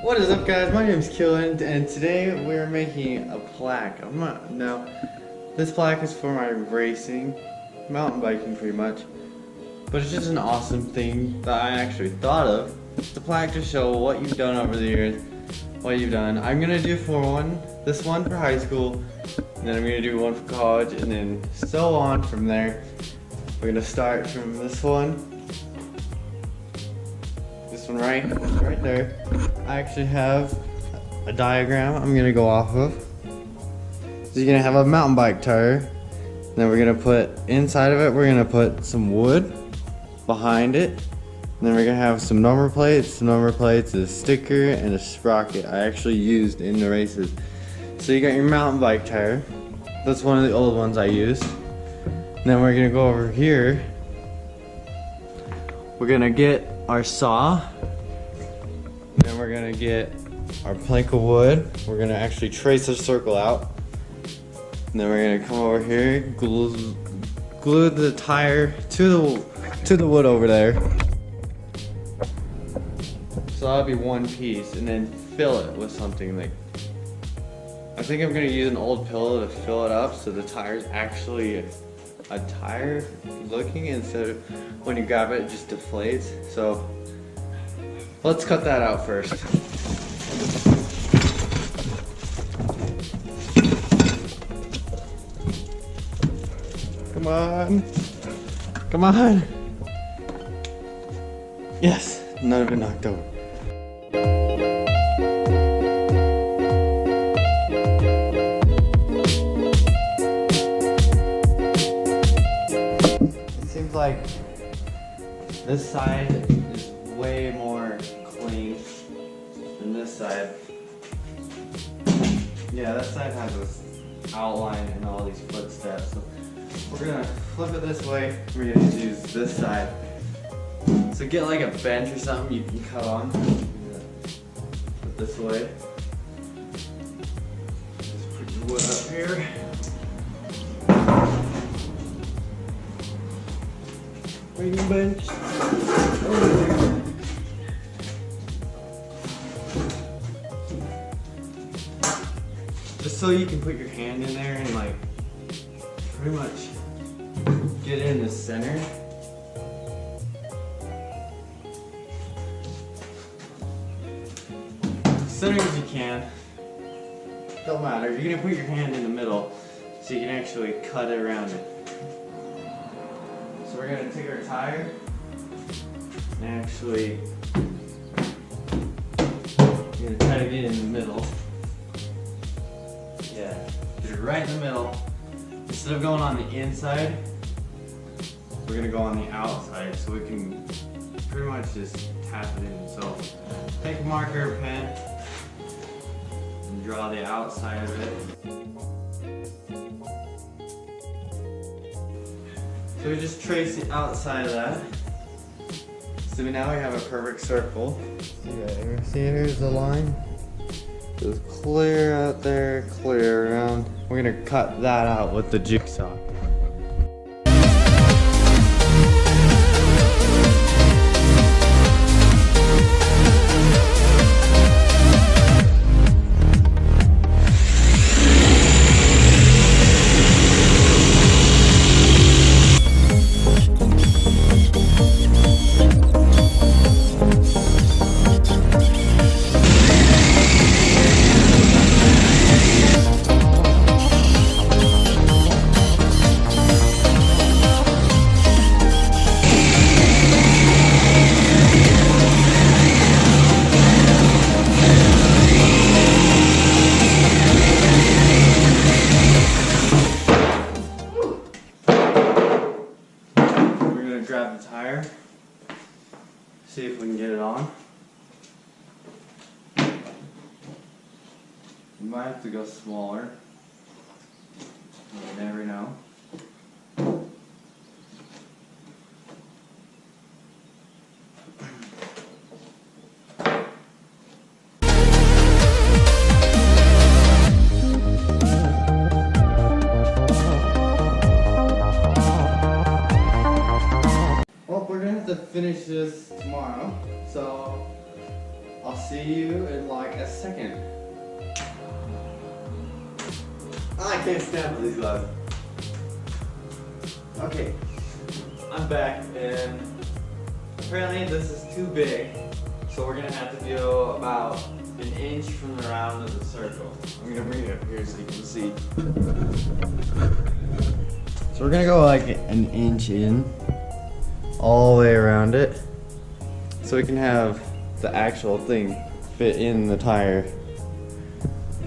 What is up, guys? My name is Killynn, and today we're making a plaque. This plaque is for my racing, mountain biking pretty much, but it's just an awesome thing that I actually thought of. The plaque to show what you've done over the years, what you've done. I'm gonna do this one for high school, and then I'm gonna do one for college, and then so on from there. We're gonna start from this one. This one right there. I actually have a diagram I'm gonna go off of. So you're gonna have a mountain bike tire. Then we're gonna put inside of it, we're gonna put some wood behind it. And then we're gonna have some number plates. A sticker, and a sprocket I actually used in the races. So you got your mountain bike tire. That's one of the old ones I used. And then we're gonna go over here. We're gonna get our saw. And then we're gonna get our plank of wood. We're gonna actually trace a circle out. And then we're gonna come over here, glue the tire to the wood over there. So that'll be one piece, and then fill it with something like, I think I'm gonna use an old pillow to fill it up so the tire's actually a tire looking, instead of when you grab it, it just deflates. So let's cut that out first. Come on. Come on. Yes, none of it knocked over. Like this side is way more clean than this side. Yeah, that side has this outline and all these footsteps. So we're gonna flip it this way. We're gonna use this side. So get like a bench or something you can cut on. Put this way. Just put your wood up here. Waiting bench. Just so you can put your hand in there and like pretty much get in the center. Center as you can. Don't matter. You're gonna put your hand in the middle so you can actually cut it around it. So we're gonna take our tire and actually we're gonna try to get in the middle. Yeah, get it right in the middle. Instead of going on the inside, we're gonna go on the outside so we can pretty much just tap it in. So take a marker, a pen, and draw the outside of it. So we just trace the outside of that. So now we have a perfect circle. See, here's the line. Just clear out there, clear around. We're gonna cut that out with the jigsaw. Grab the tire, see if we can get it on. We might have to go smaller. You never know. Well, we're gonna have to finish this tomorrow, so I'll see you in like a second. I can't stand for these guys. Okay, I'm back and apparently this is too big, so we're gonna have to do about an inch from the round of the circle. I'm gonna bring it up here so you can see. So we're gonna go like an inch in, all the way around it, so we can have the actual thing fit in the tire.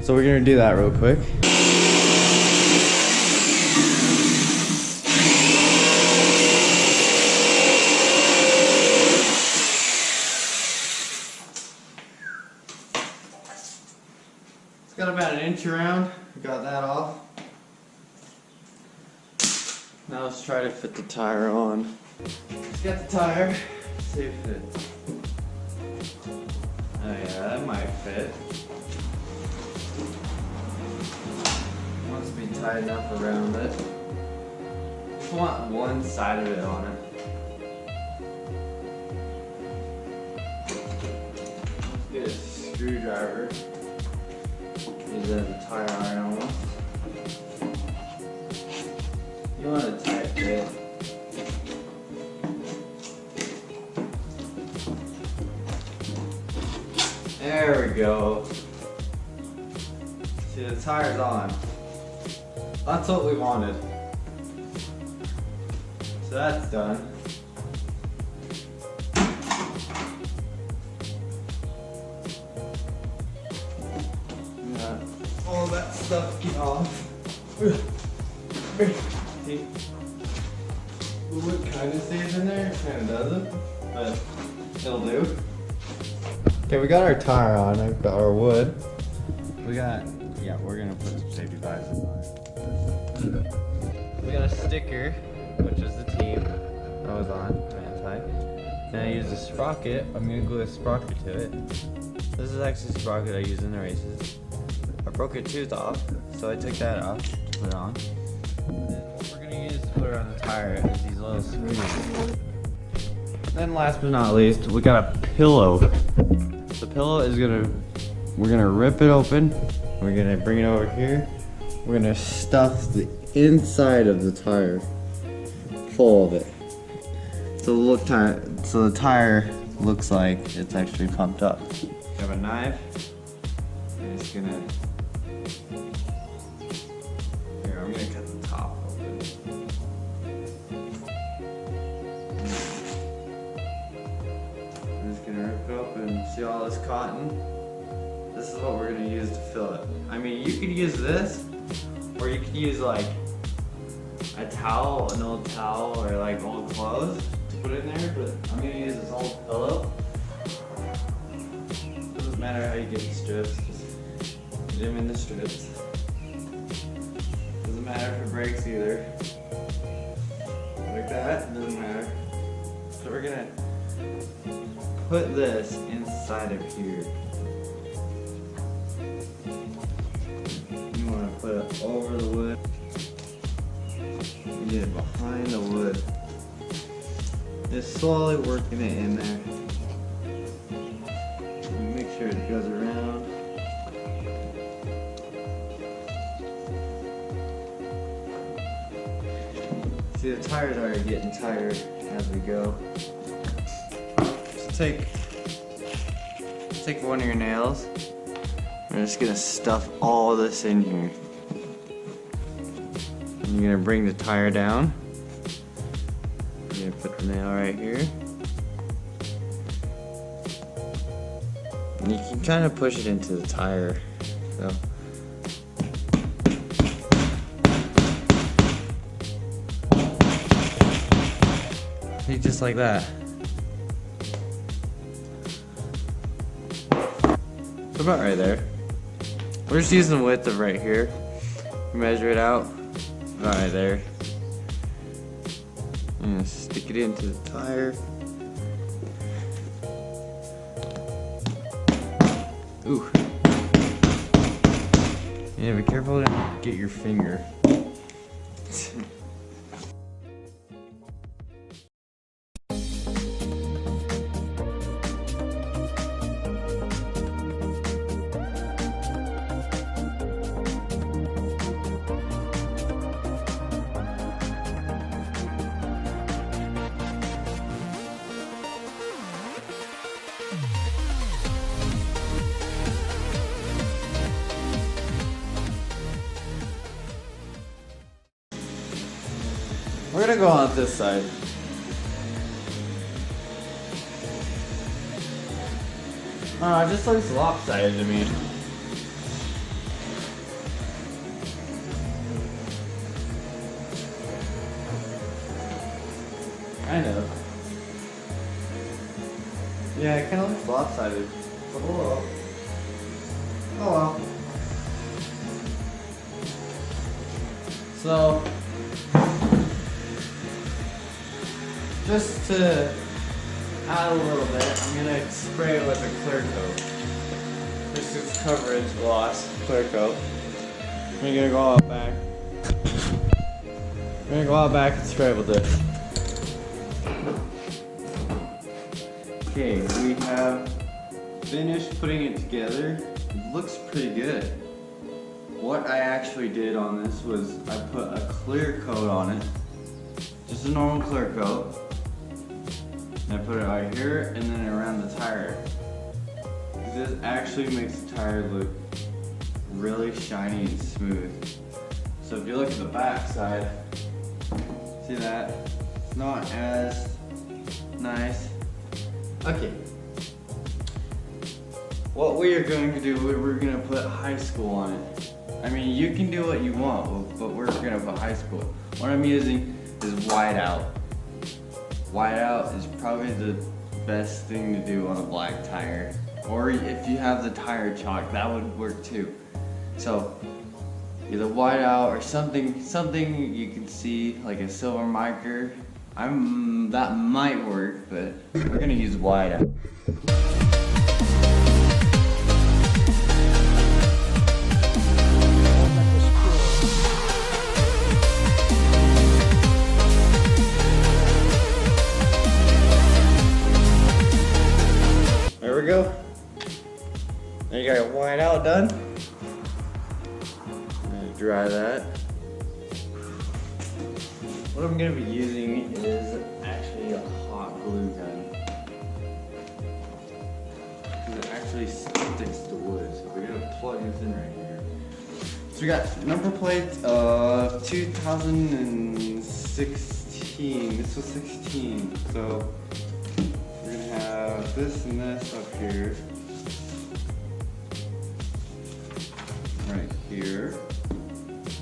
So we're gonna do that real quick. It's got about an inch around. We got that off. Now let's try to fit the tire on. Let's get the tire. See if it. Oh yeah, that might fit. Wants to be tight enough around it. Just want one side of it on it. Let's get a screwdriver. Use that as a tire iron almost. You want a tight fit. There we go. See, the tire's on. That's what we wanted. So that's done. Got all that stuff get off. See, the wood kind of stays in there, kind of doesn't, but it'll do. Okay, we got our tire on, I've got our wood. We got, yeah, we're gonna put some safety visors on it. We got a sticker, which is the team that was on, anti. Then I used a sprocket, I'm gonna glue a sprocket to it. This is actually a sprocket I use in the races. I broke a tooth off, so I took that off to put it on. And then what we're gonna use to put it on the tire is these little screws. Then last but not least, we got a pillow. The pillow is we're gonna rip it open. We're gonna bring it over here. We're gonna stuff the inside of the tire full of it. So the tire looks like it's actually pumped up. We have a knife. I'm just gonna. Here, I'm gonna cut the top open. I'm just gonna rip it open. See all this cotton? This is what we're gonna use to fill it. I mean, you could use this, or you could use like a towel, an old towel, or like old clothes to put in there, but I'm gonna use this old pillow. Doesn't matter how you get the strips, just get them in the strips. Doesn't matter if it breaks either. Like that, doesn't matter. So we're gonna put this inside of here. You want to put it over the wood. You get it behind the wood. Just slowly working it in there. Make sure it goes around. See, the tires are getting tired as we go. Just take one of your nails. We're just gonna stuff all this in here. And you're gonna bring the tire down. You're gonna put the nail right here. And you can kind of push it into the tire. So. See, just like that. So about right there. We're just using the width of right here. Measure it out. About right there. And stick it into the tire. Ooh. Yeah, be careful to get your finger. We're gonna go on this side. Oh, it just looks lopsided to me. Kind of. Yeah, it kind of looks lopsided. But oh well. Oh well. So, just to add a little bit, I'm gonna spray it with a clear coat. This is coverage gloss clear coat. We're gonna go out back. We're gonna go out back and spray it with this. Okay, we have finished putting it together. It looks pretty good. What I actually did on this was I put a clear coat on it. Just a normal clear coat. And I put it right here and then around the tire. This actually makes the tire look really shiny and smooth. So if you look at the back side, see that? It's not as nice. Okay. What we are going to do, we're going to put high school on it. I mean, you can do what you want, but we're going to put high school. What I'm using is whiteout. Whiteout is probably the best thing to do on a black tire. Or if you have the tire chalk, that would work too. So either whiteout or something you can see, like a silver marker. That might work, but we're gonna use whiteout. There we go. Now you got your whiteout done. I'm gonna dry that. What I'm going to be using is actually a hot glue gun. Because it actually sticks to wood. So we're going to plug this in right here. So we got number plates of 2016. This was 16. So we're going to have this and this up here. Right here.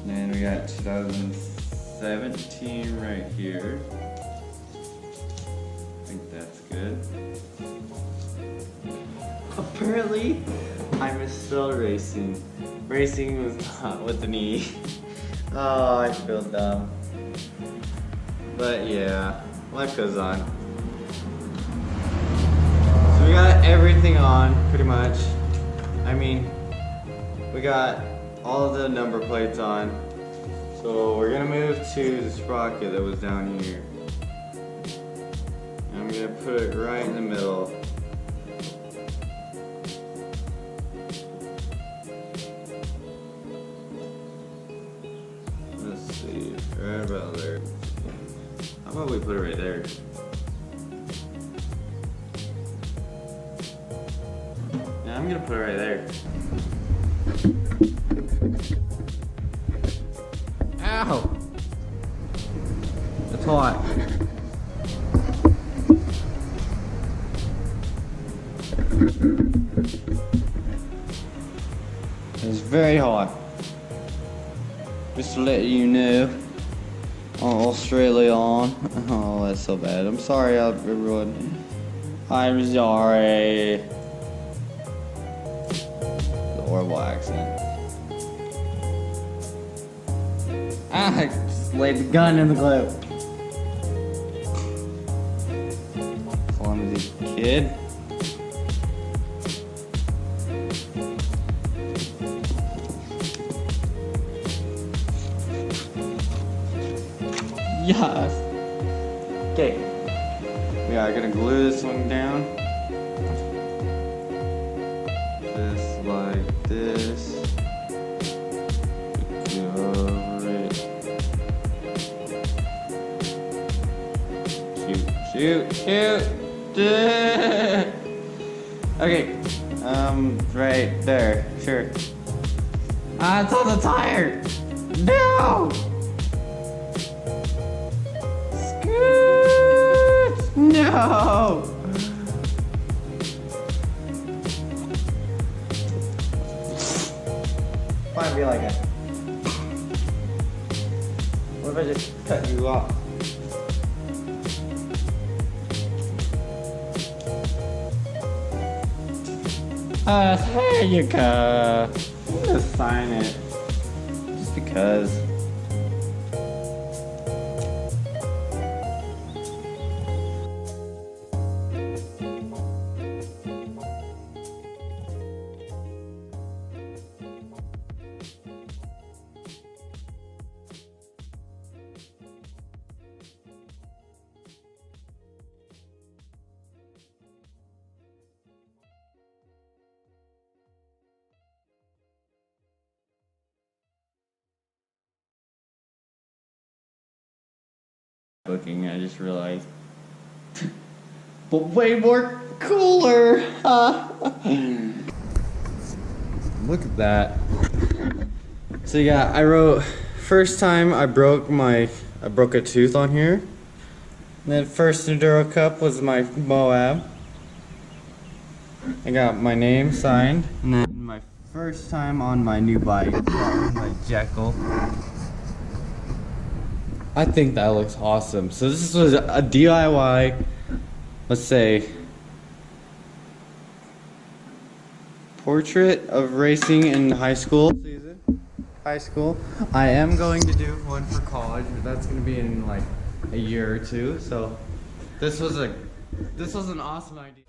And then we got 2017 right here. I think that's good. Apparently, I misspelled racing. Racing was not with an E. Oh, I feel dumb. But yeah, life goes on. So we got everything on, pretty much. I mean, we got all of the number plates on. So we're gonna move to the sprocket that was down here. And I'm gonna put it right in the middle. Let's see, right about there. How about we put it right there? Yeah, I'm gonna put it right there. Ow! It's hot. It's very hot. Just to let you know. Oh, Australia on. Oh, that's so bad. I'm sorry, everyone. I'm sorry. The horrible accent. I just laid the gun in the glue. Clumsy kid. Yes. Okay. We are gonna glue this one down. Just like this. Shoot. Okay. Right there. Sure. Ah, it's on the tire. No. No! Might be like a... What if I just cut you off? There you go. I'm gonna sign it. Just because. Booking, I just realized. But way more cooler! Look at that. So yeah, I wrote, first time I broke a tooth on here. And then first Enduro Cup was my Moab. I got my name signed. And then my first time on my new bike, my Jekyll. I think that looks awesome. So this was a DIY, let's say, portrait of racing in high school season. High school. I am going to do one for college, but that's going to be in like a year or two. So this was an awesome idea.